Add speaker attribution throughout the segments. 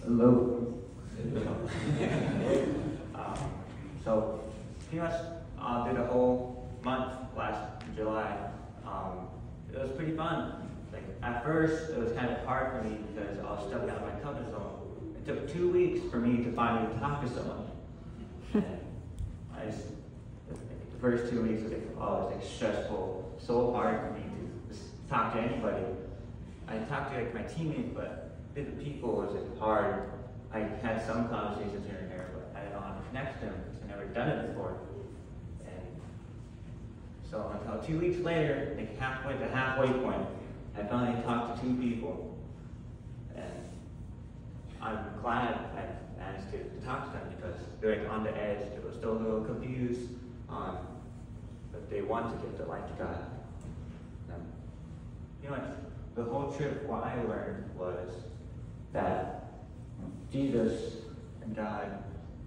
Speaker 1: Hello. So pretty much did a whole month last July. It was pretty fun. Like at first, it was kind of hard for me because I was stepping out of my comfort zone. It took 2 weeks for me to finally talk to someone. And the first 2 weeks was like stressful, so hard for me to just talk to anybody. I talked to like my teammates, but different people was like hard. I had some conversations here and there, but I didn't know how to connect to them because I've never done it before. And so until 2 weeks later, like the halfway point, I finally talked to 2 people. And I'm glad I managed to talk to them because they're like on the edge. They were still a little confused on, but they want to give their life to God. You know, the whole trip, what I learned was that Jesus and God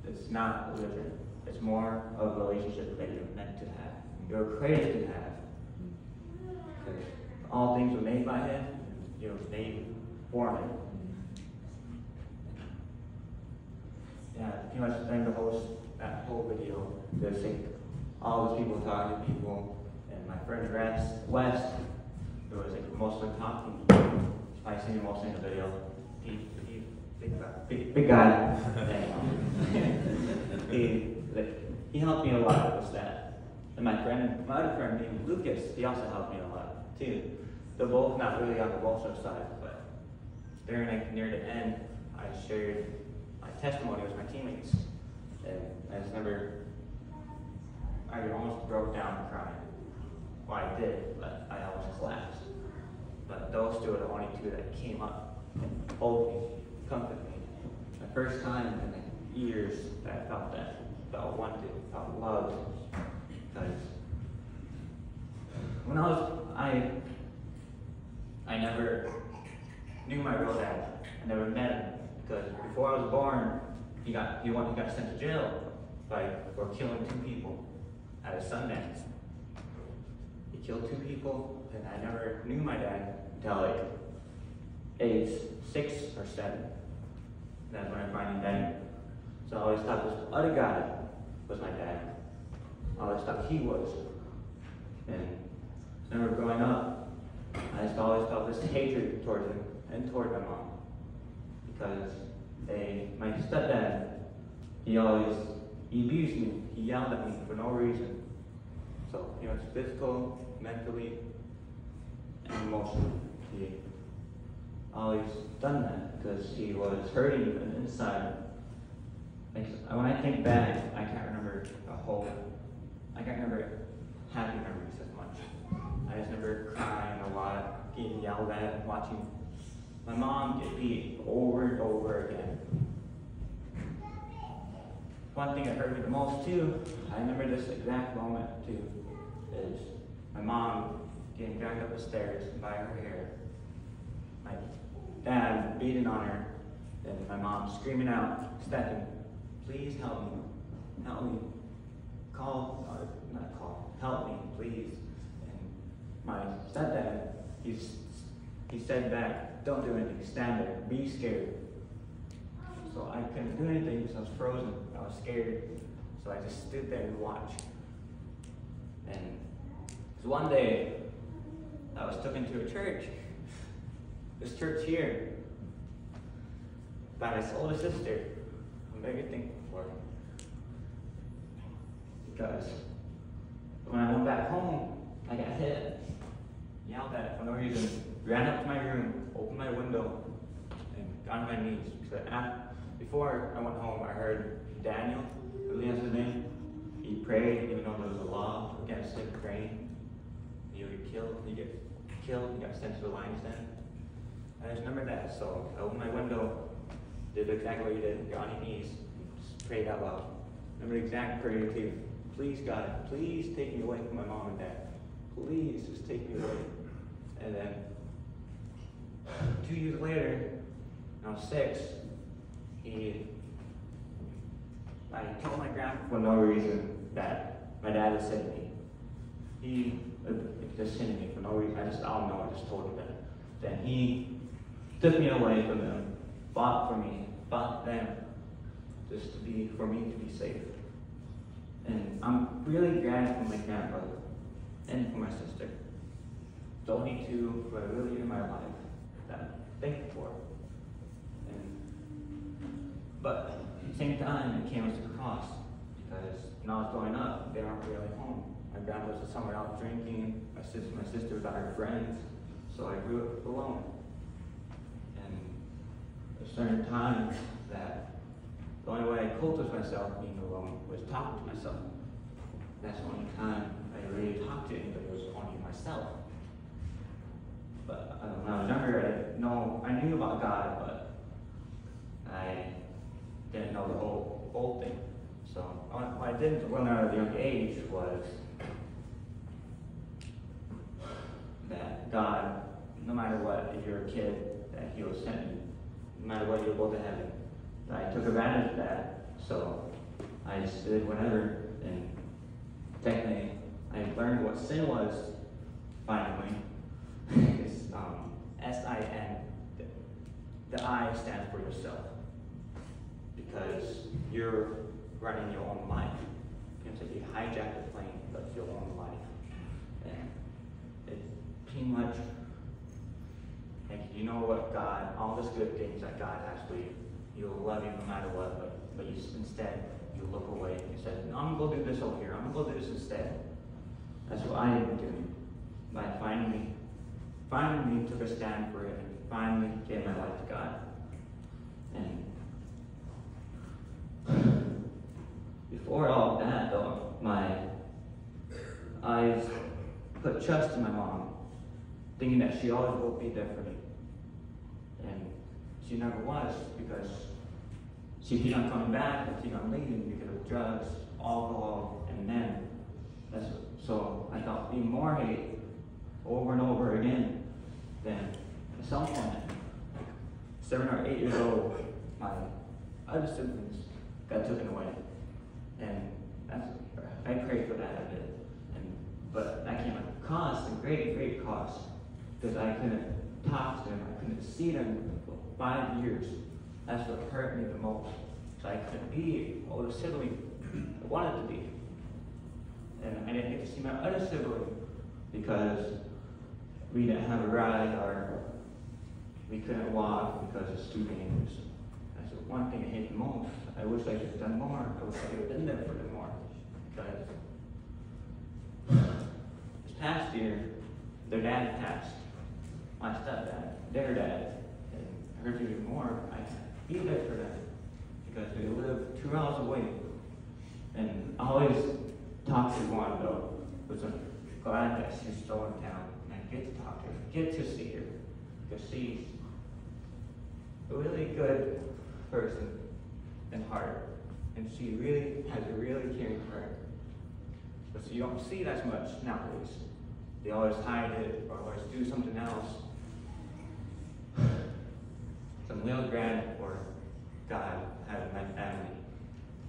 Speaker 1: is not religion. It's more of a relationship that you're meant to have. You're created to have. Because all things were made by Him. You know, made for Him. Yeah, pretty much during that whole video, there's like all those people talking to people, and my friend West, who was like mostly talking. I seen him mostly in the video. Big guy. He helped me a lot with that. And my other friend named Lucas, he also helped me a lot too. They're both not really on the emotional side, but during like near the end, I shared my testimony with my teammates, and I just remember I almost broke down crying. Well, I did, but I almost collapsed. But those two are the only two that came up and hold me, comfort me. The first time in like years that I felt that, felt wanted, felt loved. Because when I never knew my real dad. I never met him because before I was born, he got sent to jail for killing 2 people at a Sundance. He killed 2 people, and I never knew my dad until like age 6 or 7. That's when I finally met him. So I always thought this other guy was my dad. I always thought he was. And I remember growing up, I just always felt this hatred towards him and toward my mom. Because my stepdad, he abused me. He yelled at me for no reason. So, you know, it's physical, mentally, and emotionally. He always done that because he was hurting me from the inside. Like, when I think back, I can't remember happy memories as much. I just remember crying a lot, getting yelled at, watching my mom get beat over and over again. One thing that hurt me the most too, I remember this exact moment too, is my mom getting dragged up the stairs by her hair. My dad beating on her, and my mom screaming out, "Stephan, please help me. Help me. Help me, please." And my stepdad, he said back, "Don't do anything, stand there, be scared." So I couldn't do anything because I was frozen. I was scared. So I just stood there and watched. And one day, I was taken to a church. This church here, by my older sister. I'm very thankful for her. Because when I went back home, I got hit, yelled at for no reason, ran up to my room, opened my window, and got on my knees. Because before I went home, I heard Daniel, I believe that's his name. He prayed, even though there was a law against him praying. He would get killed, he got sent to the lion's den. I just remember that, so I opened my window, did exactly what he did, got on your knees, and just prayed out loud. Remember the exact prayer too. "Please, God, please take me away from my mom and dad. Please, just take me away." And then 2 years later, when I was 6, I told my grandpa for no reason that my dad had sent me. He just sent me for no reason. I don't know, I just told him that. Then he took me away from them, fought for me, fought them just for me to be safe. And I'm really glad for my grandbrother and for my sister. The only two who are really in my life that I'm thankful for. But at the same time, it came as a cross, because when I was growing up, they weren't really home. My grandpa was somewhere out drinking, my sister was out her friends, so I grew up alone. And there's certain times that the only way I coped with myself being alone was talking to myself. That's the only time I really talked to anybody, was only myself. But when I was younger, I knew about God, but I didn't know the whole thing. So what I did when I was a young age was that God, no matter what, if you're a kid, that He will send you. No matter what, you'll go to heaven. And I took advantage of that, so I just did whatever. And technically, I learned what sin was, finally. It's S-I-N. The I stands for yourself. Because you're running your own life. You have to be hijacked the plane, but it's your own life. And it's pretty much like, you know what, God, all these good things that God has for you, He'll love you no matter what, but you instead, you look away and you say, no, I'm going to go do this over here. I'm going to go do this instead. That's what I am doing. But I finally took a stand for it and finally gave my life to God. And before all of that, though, I put trust in my mom, thinking that she always will be there for me. And she never was, because she kept on coming back and kept on leaving because of drugs, alcohol, and men. So I felt even more hate over and over again. Then at some point, like 7 or 8 years old, my other siblings got taken away. And I prayed for that a bit. But that came at a cost, a great, great cost. Because I couldn't talk to them, I couldn't see them for 5 years. That's what hurt me the most. So I couldn't be an older sibling I wanted to be. And I didn't get to see my other sibling because we didn't have a ride, or we couldn't walk because it's too dangerous. That's the one thing I hate the most. I wish I could have done more. I wish I could have been there for them more. Because this past year, their dad passed. My stepdad, their dad. And I heard even more. I can't be there for them because they live 2 hours away. And I always talk to one, though, which I'm glad that she's still in town. And I get to talk to her, get to see her, because she's a really good person and heart. And she really has a really caring heart. But you don't see it as much nowadays. They always hide it or always do something else. So I'm real glad for God having my family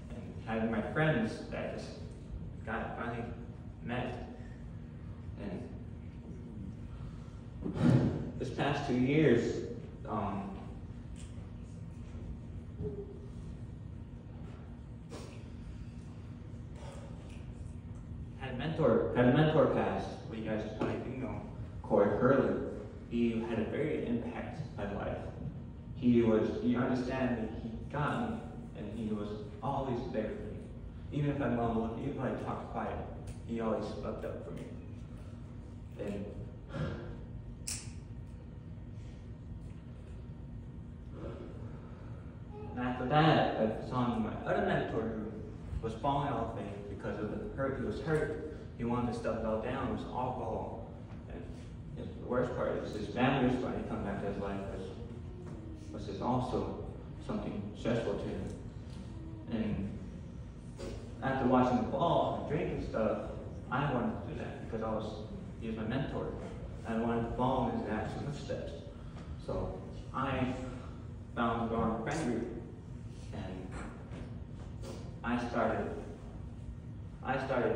Speaker 1: and having my friends that just God finally met. And this past 2 years, had a mentor pass. What you guys probably do know, Corey Curley. He had a very impact on my life. He understood me, he got me, and he was always there for me. Even if I mumbled, even if I talked quiet, he always spoke up for me. And after that, I saw my other mentor who was falling off me because of the hurt. He was hurt. He wanted to stuff it all down. It was alcohol. And the worst part is his family was trying to come back to his life, was just also something stressful to him. And after watching the ball and drinking stuff, I wanted to do that because he was my mentor. I wanted to follow in his actual footsteps. So I found the wrong friend group, and I started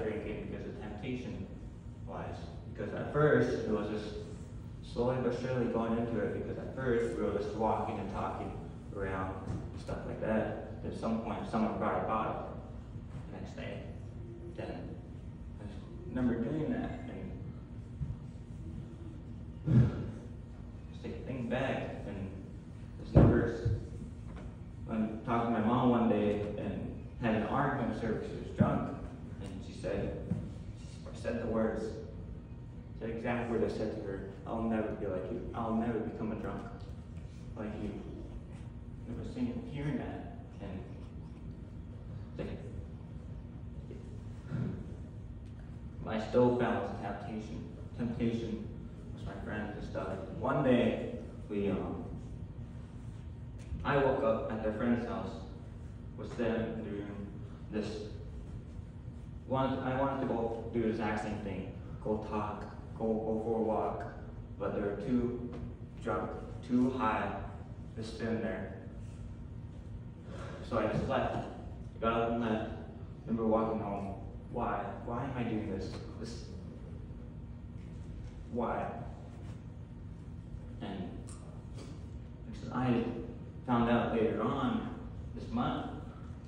Speaker 1: drinking because of temptation-wise. Because at first it was just slowly but surely going into it. Because at first we were just walking and talking, around, stuff like that. At some point, someone brought a bottle the next day. Then I remember doing that, and just think back, and this never. I'm talking to my mom one day and had an argument with her because she was drunk, and she said the words, the exact word I said to her: "I'll never be like you. I'll never become a drunk like you." I remember hearing that, and like, I still found this temptation with my friends and stuff. One day, I woke up at their friend's house with them doing this. I wanted to go do the exact same thing, go talk, go for a walk, but they were too drunk, too high to spin there. So I just left. Got up and left. Remember walking home. Why? Why am I doing this? Why? And I found out later on this month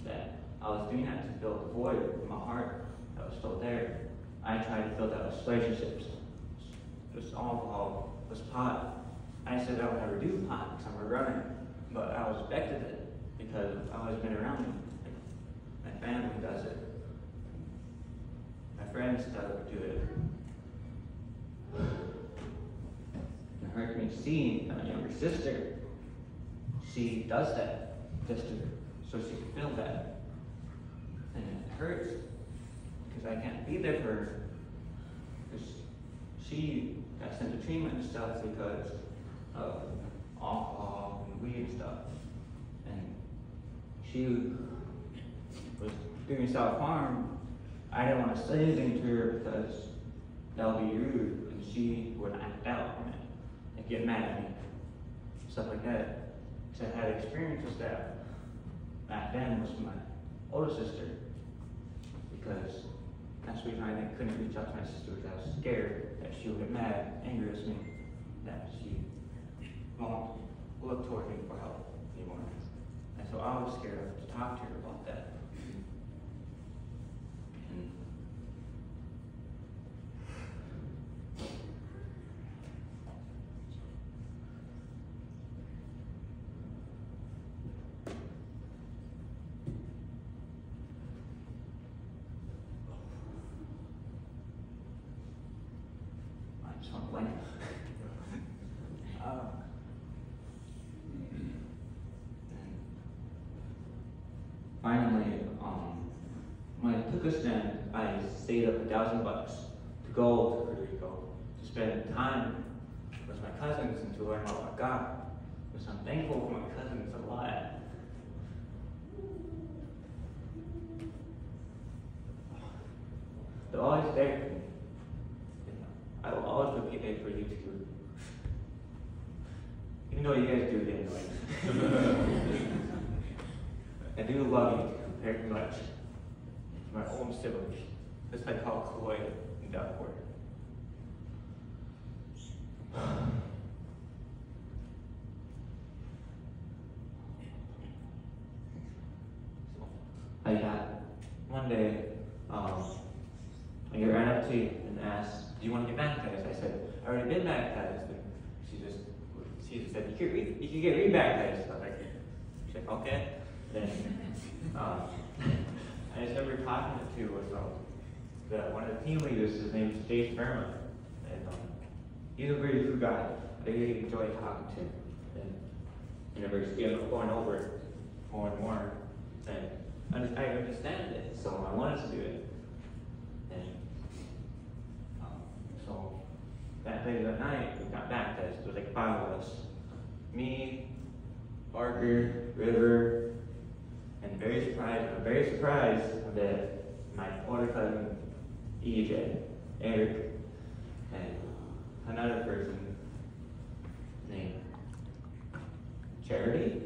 Speaker 1: that I was doing that to fill the void in my heart that was still there. I tried to fill that with relationships. Just alcohol, was pot. I said I would never do pot because I'm a runner, but I respected it because I've always been around me. My family does it. My friends do it. It hurt me seeing my younger sister. She does that just so she can feel that. And it hurts because I can't be there for her. Because she got sent to treatment and stuff because of alcohol and weed and stuff. And she was doing self-harm. I didn't want to say anything to her because that would be rude, and she would act out on it and get mad at me, stuff like that. So I had experience with that back then with my older sister, because that's the reason I couldn't reach out to my sister, because I was scared that she would get mad, angry with me, that she won't look toward me for help anymore. And so I was scared to talk to her about that. And I just want to blank. Finally, when I took a stand, I saved up $1,000 to go to Puerto Rico to spend time with my cousins and to learn more about God. Because I'm thankful for my cousins a lot. They're always there for me. I will always be there for you too. Even though you guys do get annoying. I do love you very much. My own siblings. That's what I call Chloe and Duckworth. I got one day, I ran up to you and asked, "Do you want to get baptized?" I said, "I already been baptized." And she just said, "You can get re-baptized." I was like, she's like, "Okay." Then I just remember talking to one of the team leaders. His name is Dave Verma, and he's a very good guy. I really enjoy talking to him, and I remember just going over it more and more, and I understand it, so I wanted to do it. And so that night we got baptized. There was like 5 of us, me, Parker, River. And I'm very surprised that my older cousin, EJ, Eric, and another person named Charity.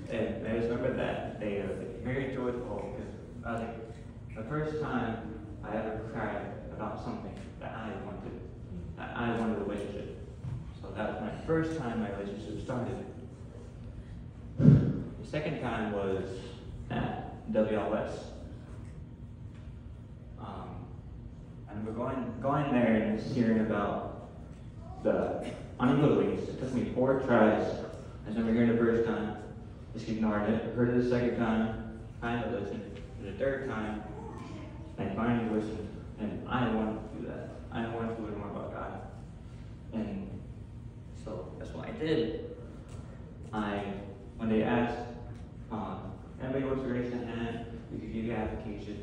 Speaker 1: And I just remember that they were very joyful, because I was like, the first time I ever cried about something that I wanted a relationship. So that was my first time my relationship started. The second time was at WLS. I remember going there and just hearing about the unbeliefs. It took me 4 tries. I remember hearing the first time, just ignored it. Heard it the second time, kind of listened. The third time, I finally listened, and I wanted to do that. I wanted to learn more about God. And so that's what I did. When they asked, everybody wants to raise their hand, we could give you an application.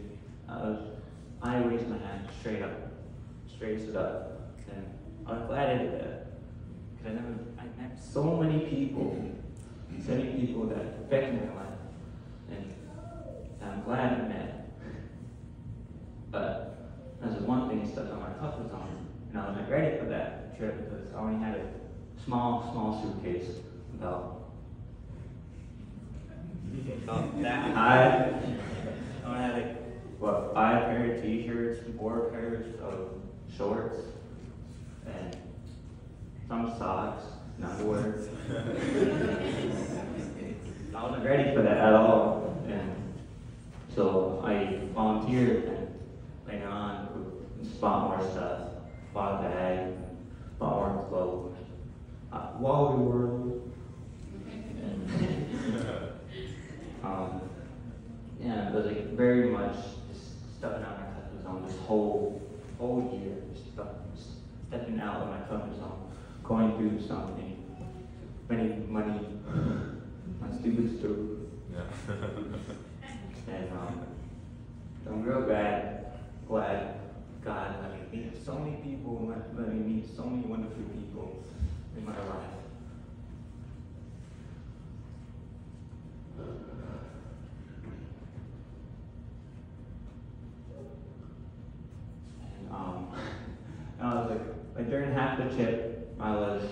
Speaker 1: I raised my hand straight stood up. And I was glad I did that. Because I met so many people that affected my life. And I'm glad I met. But there's one thing stuck on my comfort zone. And I wasn't ready for that trip because I only had a small suitcase about that high. I only had 5 pair of t-shirts, 4 pairs of shorts, and some socks and underwear. I wasn't ready for that at all. And so I volunteered, and later on bought more stuff, bought a bag, bought more clothes, Wally World. Yeah, it was very much just stepping out of my comfort zone this whole year, just stepping out of my comfort zone, going through something, spending money on stupid stuff. Yeah. And I'm real glad God let me meet so many people, let me meet so many wonderful people in my life. And I was like during half the trip, I'll do it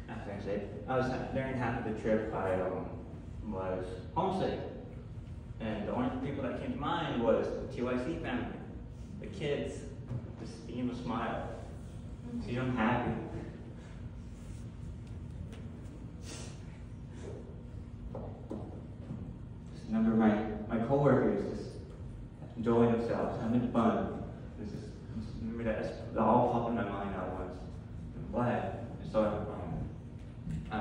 Speaker 1: after I say it. During half of the trip, I was homesick. And the only people that came to mind was the TYC family. The kids, just beam a smile. See them happy. Just remember my coworkers just enjoying themselves, having fun. Just remember that all popped in my mind at once. I'm glad. So I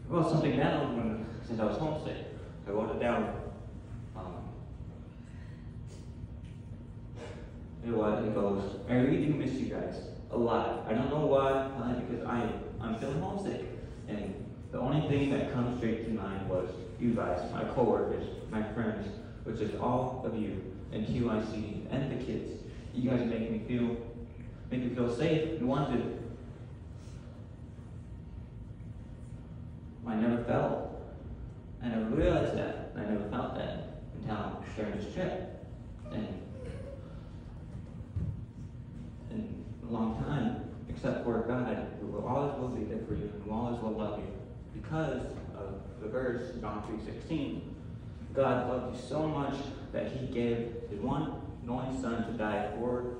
Speaker 1: wrote something down since I was homesick. I wrote it down. It goes, I really do miss you guys a lot. I don't know why, because I'm feeling homesick. And the only thing that comes straight to mind was you guys, my coworkers, my friends, which is all of you, and QIC, and the kids. You guys make me feel safe and wanted. I never realized that. I never felt that until during this trip. And in a long time, except for God, who will always will be there for you, and who always will love you. Because of the verse, John 3:16, God loved you so much that he gave his one and only Son to die for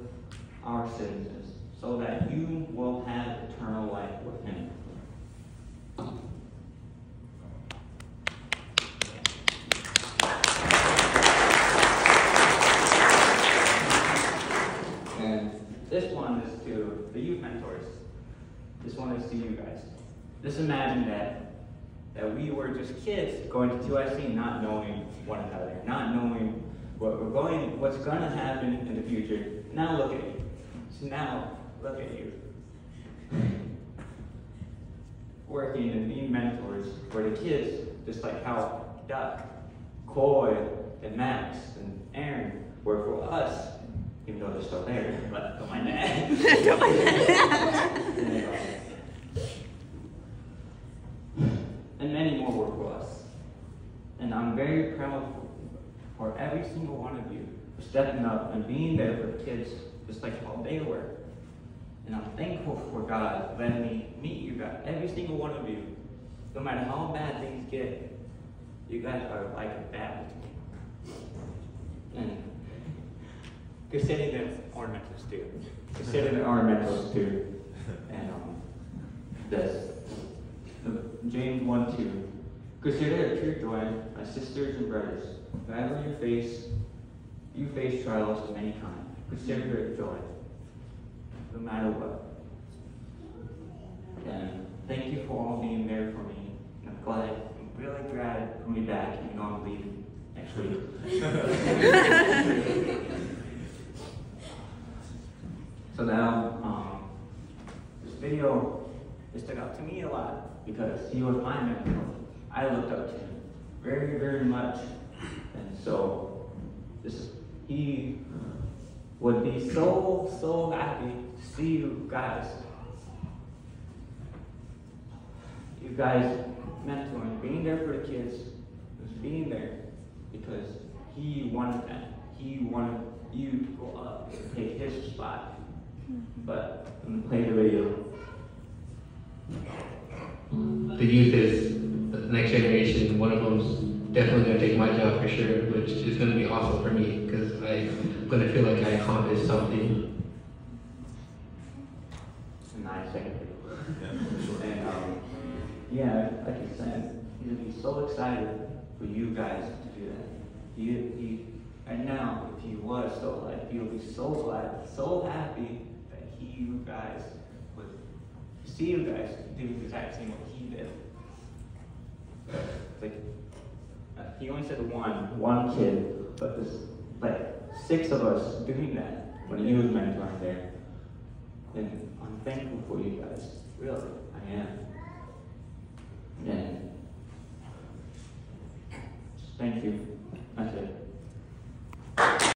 Speaker 1: our sins, so that you will have eternal life with him. This one is to the youth mentors. This one is to you guys. Just imagine that we were just kids going to 2IC, not knowing one another, not knowing what's going to happen in the future. Now look at you. So now look at you. Working and being mentors for the kids, just like how Duck, Coy, and Max, and Aaron were for us. Even though they're still there, but don't mind that. And many more were for us. And I'm very proud for every single one of you for stepping up and being there for the kids just like how they were. And I'm thankful for God letting me meet you guys, every single one of you. No matter how bad things get, you guys are like a family to me. And consider them ornamentals too. Consider them ornamentals too. And this, James 1:2. Consider it pure joy, my sisters and brothers, whenever you face trials of any kind. Consider it joy, no matter what. And thank you for all being there for me. I'm really glad to be back, even though I'm leaving next week. So now, this video, it stuck out to me a lot because he was my mentor. I looked up to him very, very much. And so, he would be so happy to see you guys. You guys mentoring, being there for the kids, just being there because he wanted that. He wanted you to go up and take his spot. But I'm gonna play the video.
Speaker 2: The youth is the next generation. One of them's definitely going to take my job for sure, which is going to be awesome for me because I'm going to feel like I accomplished something.
Speaker 1: It's a 9-second video. And yeah, like I said, he's going to be so excited for you guys to do that. And now, if he was still alive, he would be so glad, so happy that you guys would see you guys do the exact same what he did. Like, he only said one kid, but there's like 6 of us doing that when he was mentoring there. And I'm thankful for you guys. Really, I am. And just thank you. That's it.